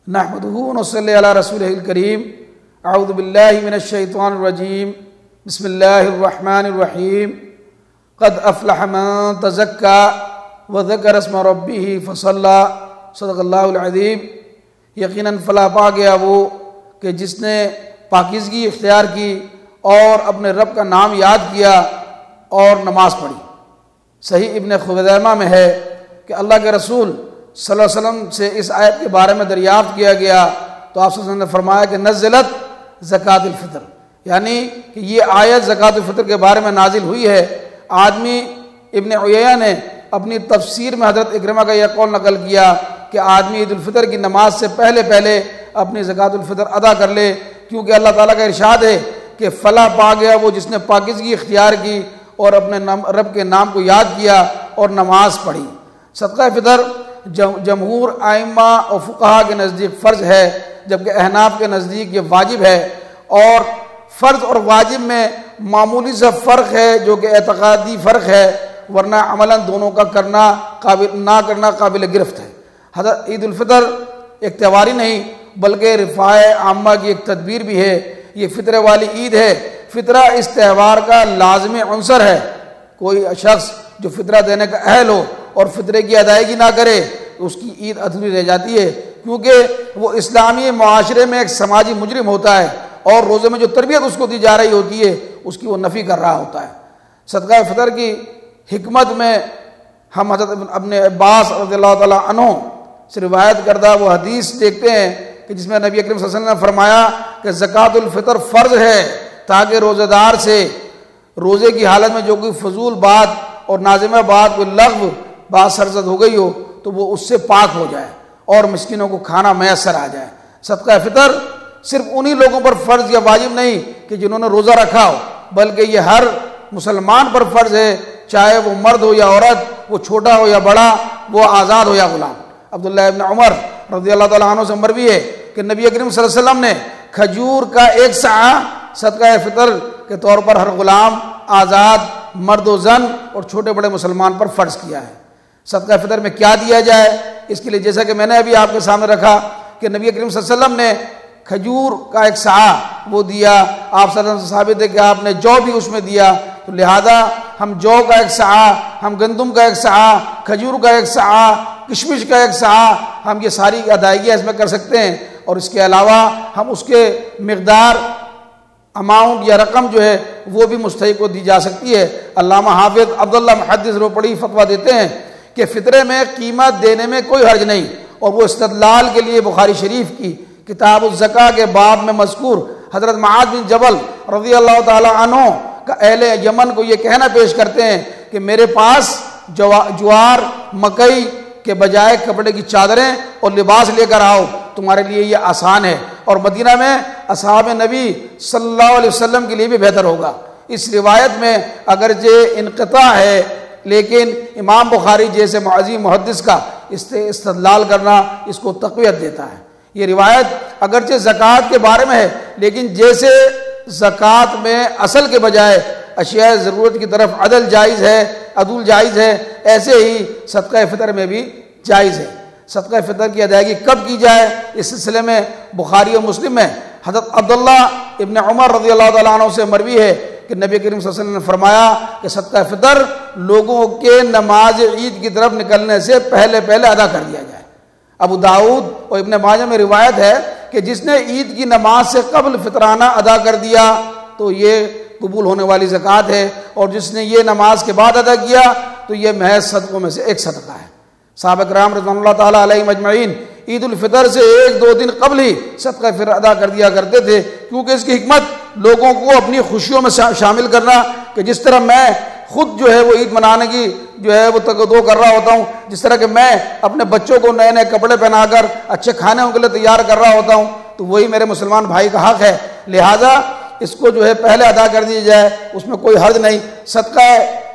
نحمدہ ونصلی علی رسولہ الکریم اعوذ باللہ من الشیطان الرجیم بسم اللہ الرحمن الرحیم قد افلح من تزکا وذکر اسم ربہ فصلی صدق اللہ العظیم۔ یقیناً فلاح پا گیا وہ کہ جس نے پاکیزگی اختیار کی اور اپنے رب کا نام یاد کیا اور نماز پڑھی۔ صحیح ابن خزیمہ میں ہے کہ اللہ کے رسول صلی اللہ علیہ وسلم سے اس آیت کے بارے میں دریافت کیا گیا تو آپ صلی اللہ علیہ وسلم نے فرمایا کہ نزلت زکوٰۃ الفطر، یعنی کہ یہ آیت زکوٰۃ الفطر کے بارے میں نازل ہوئی ہے۔ آدمی ابن عیینہ نے اپنی تفسیر میں حضرت اکرمہ کا یہ قول نقل کیا کہ آدمی عید الفطر کی نماز سے پہلے اپنی زکوٰۃ الفطر ادا کر لے، کیونکہ اللہ تعالیٰ کا ارشاد ہے کہ فلاح پا گیا وہ جس نے پاکیزگی اختیار کی اور اپنے رب کے نام کو یاد کیا اور نماز پڑھی۔ صدقہ فطر جمہور ائمہ اور فقہا کے نزدیک فرض ہے، جبکہ احناف کے نزدیک یہ واجب ہے، اور فرض اور واجب میں معمولی سا فرق ہے جو کہ اعتقادی فرق ہے، ورنہ عملاً دونوں کا نہ کرنا قابل گرفت ہے۔ حضرت عید الفطر ایک تہواری نہیں بلکہ رفاع عامہ کی ایک تدبیر بھی ہے۔ یہ فطرے والی عید ہے۔ فطرہ اس تہوار کا لازمی عنصر ہے۔ کوئی شخص جو فطرہ دینے کا اہل ہو اور فطرے کی ادائیگی نہ کرے تو اس کی عید ادھوری رہ جاتی ہے، کیونکہ وہ اسلامی معاشرے میں ایک سماجی مجرم ہوتا ہے اور روزے میں جو تربیت اس کو دی جا رہی ہوتی ہے اس کی وہ نفی کر رہا ہوتا ہے۔ صدقہ فطر کی حکمت میں ہم حضرت ابن عباس رضی اللہ تعالیٰ عنہ سے روایت کردہ وہ حدیث دیکھتے ہیں کہ جس میں نبی اکرم صلی اللہ علیہ وسلم نے فرمایا کہ زکوٰۃ الفطر فرض ہے تاکہ روزہ دار سے روزے کی حالت میں جو کوئی فضول بات اور نازمہ بات، کوئی لغو بات سرزد ہو گئی ہو تو وہ اس سے پاک ہو جائے اور مسکینوں کو کھانا میسر آ جائے۔ صدقہ فطر صرف انہی لوگوں پر فرض یا واجب نہیں کہ جنہوں نے روزہ رکھا ہو، بلکہ یہ ہر مسلمان پر فرض ہے، چاہے وہ مرد ہو یا عورت، وہ چھوٹا ہو یا بڑا، وہ آزاد ہو یا غلام۔ عبداللہ ابن عمر رضی اللہ تعالیٰ عنہ سے مروی ہے کہ نبی اکرم صلی اللہ علیہ وسلم نے کھجور کا 1 صاع صدقہ فطر کے طور پر ہر غلام، آزاد، مرد و زن اور چھوٹے بڑے مسلمان پر فرض کیا ہے۔ صدقہ فطر میں کیا دیا جائے، اس کے لیے جیسا کہ میں نے ابھی آپ کے سامنے رکھا کہ نبی اکرم صلی اللہ علیہ وسلم نے کھجور کا 1 صاع وہ دیا، آپ صلی اللہ علیہ وسلم سے ثابت ہے کہ آپ نے جو بھی اس میں دیا، تو لہذا ہم جو کا 1 صاع، ہم گندم کا 1 صاع، کھجور کا 1 صاع، کشمش کا 1 صاع، ہم یہ ساری ادائیگیاں اس میں کر سکتے ہیں، اور اس کے علاوہ ہم اس کے مقدار، اماؤنٹ یا رقم جو ہے وہ بھی مستحق کو دی جا سکتی ہے۔ علامہ حافظ عبداللہ محدث روپڑی فتویٰ دیتے ہیں کہ فطرے میں قیمت دینے میں کوئی حرج نہیں، اور وہ استدلال کے لیے بخاری شریف کی کتاب الزکاة کے باب میں مذکور حضرت معاذ بن جبل رضی اللہ تعالی عنہ کا اہل یمن کو یہ کہنا پیش کرتے ہیں کہ میرے پاس جوار، مکئی کے بجائے کپڑے کی چادریں اور لباس لے کر آؤ، تمہارے لیے یہ آسان ہے، اور مدینہ میں اصحاب نبی صلی اللہ علیہ وسلم کے لیے بھی بہتر ہوگا۔ اس روایت میں اگرچہ انقطاع ہے، لیکن امام بخاری جیسے معظم محدث کا استدلال کرنا اس کو تقویت دیتا ہے۔ یہ روایت اگرچہ زکوٰۃ کے بارے میں ہے، لیکن جیسے زکوٰۃ میں اصل کے بجائے اشیاء ضرورت کی طرف عدل جائز ہے، ایسے ہی صدقہ فطر میں بھی جائز ہے۔ صدقہ فطر کی ادائیگی کب کی جائے، اس سلسلے میں بخاری اور مسلم میں حضرت عبداللہ ابن عمر رضی اللہ تعالیٰ عنہ سے مروی ہے کہ نبی کریم صلی اللہ علیہ وسلم نے فرمایا کہ صدقہ فطر لوگوں کے نماز عید کی طرف نکلنے سے پہلے ادا کر دیا جائے۔ ابو داؤد اور ابن ماجہ میں روایت ہے کہ جس نے عید کی نماز سے قبل فطرانہ ادا کر دیا تو یہ قبول ہونے والی زکوٰۃ ہے، اور جس نے یہ نماز کے بعد ادا کیا تو یہ محض صدقوں میں سے ایک صدقہ ہے۔ صحابہ کرام رضوان اللہ تعالیٰ علیہم اجمعین عید الفطر سے 1-2 دن قبل ہی صدقہ فطر ادا کر دیا کرتے تھے، کیونکہ اس کی حکمت لوگوں کو اپنی خوشیوں میں شامل کرنا، کہ جس طرح میں خود جو ہے وہ عید منانے کی جو ہے وہ تقدو کر رہا ہوتا ہوں، جس طرح کہ میں اپنے بچوں کو نئے نئے کپڑے پہنا کر اچھے کھانے ان کے لیے تیار کر رہا ہوتا ہوں، تو وہی میرے مسلمان بھائی کا حق ہے، لہٰذا اس کو جو ہے پہلے ادا کر دی جائے، اس میں کوئی حرج نہیں۔ صدقہ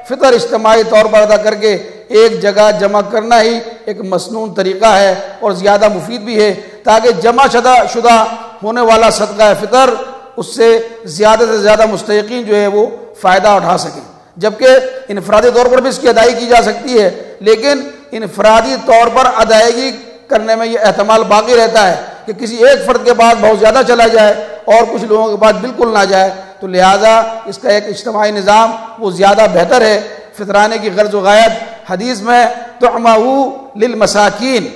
فطر اجتماعی طور پر ادا کر کے ایک جگہ جمع کرنا ہی ایک مسنون طریقہ ہے اور زیادہ مفید بھی ہے، تاکہ جمع شدہ ہونے والا صدقہ فطر اس سے زیادہ مستحقین جو ہے وہ فائدہ اٹھا سکیں۔ جبکہ انفرادی طور پر بھی اس کی ادائیگی کی جا سکتی ہے، لیکن انفرادی طور پر ادائیگی کرنے میں یہ احتمال باقی رہتا ہے کہ کسی ایک فرد کے بعد بہت زیادہ چلا جائے اور کچھ لوگوں کے بعد بالکل نہ جائے، تو لہٰذا اس کا ایک اجتماعی نظام وہ زیادہ بہتر ہے۔ فطرانے کی غرض و غایت حدیث میں طعمہ للمساکین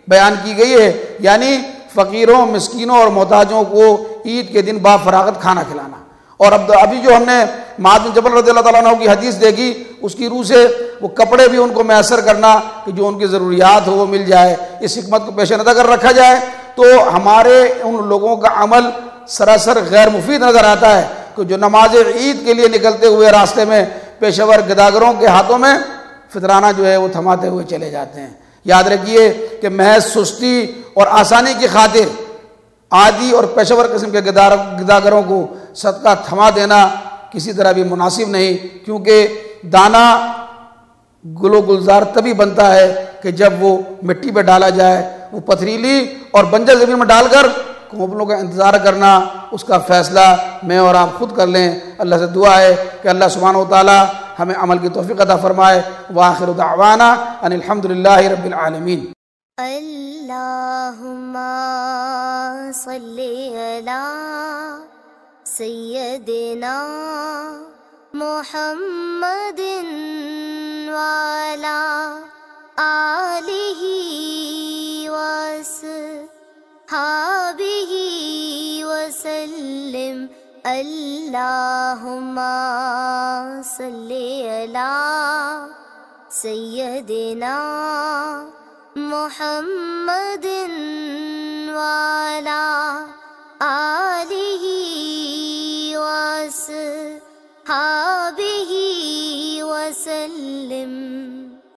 بیان کی گئی ہے، یعنی فقیروں، مسکینوں اور محتاجوں کو عید کے دن با فراغت کھانا کھلانا۔ اور ابھی جو ہم نے معاذ بن جبل رضی اللہ تعالیٰ عنہ کی حدیث دیکھی، اس کی روح سے وہ کپڑے بھی ان کو میسر کرنا کہ جو ان کی ضروریات ہو وہ مل جائے، اس حکمت کو پیش نظر رکھا جائے تو ہمارے ان لوگوں کا عمل سراسر غیر مفید نظر آتا ہے کہ جو نماز عید کے لیے نکلتے ہوئے راستے میں پیشہ ور گداگروں کے ہاتھوں میں فطرانہ جو ہے وہ تھماتے ہوئے چلے جاتے ہیں۔ یاد رکھیے کہ محض سستی اور آسانی کی خاطر عادی اور پیشہ ور قسم کے گداگروں کو صدقہ تھما دینا کسی طرح بھی مناسب نہیں، کیونکہ دانہ گل و گلزار تبھی بنتا ہے کہ جب وہ مٹی پہ ڈالا جائے۔ وہ پتھریلی اور بنجر زمین میں ڈال کر کوپلوں کا انتظار کرنا، اس کا فیصلہ میں اور آپ خود کر لیں۔ اللہ سے دعا ہے کہ اللہ سبحانہ و تعالی ہمیں عمل کی توفیق عطا فرمائے۔ وآخر دعوانا ان الحمدللہ رب العالمین۔ اللہم صلی علی سیدنا محمد وعلی آلہ وصحبہ وسلم۔ اللہم صلی علی سیدنا محمد وعلی آلہ وصحبہ وسلم۔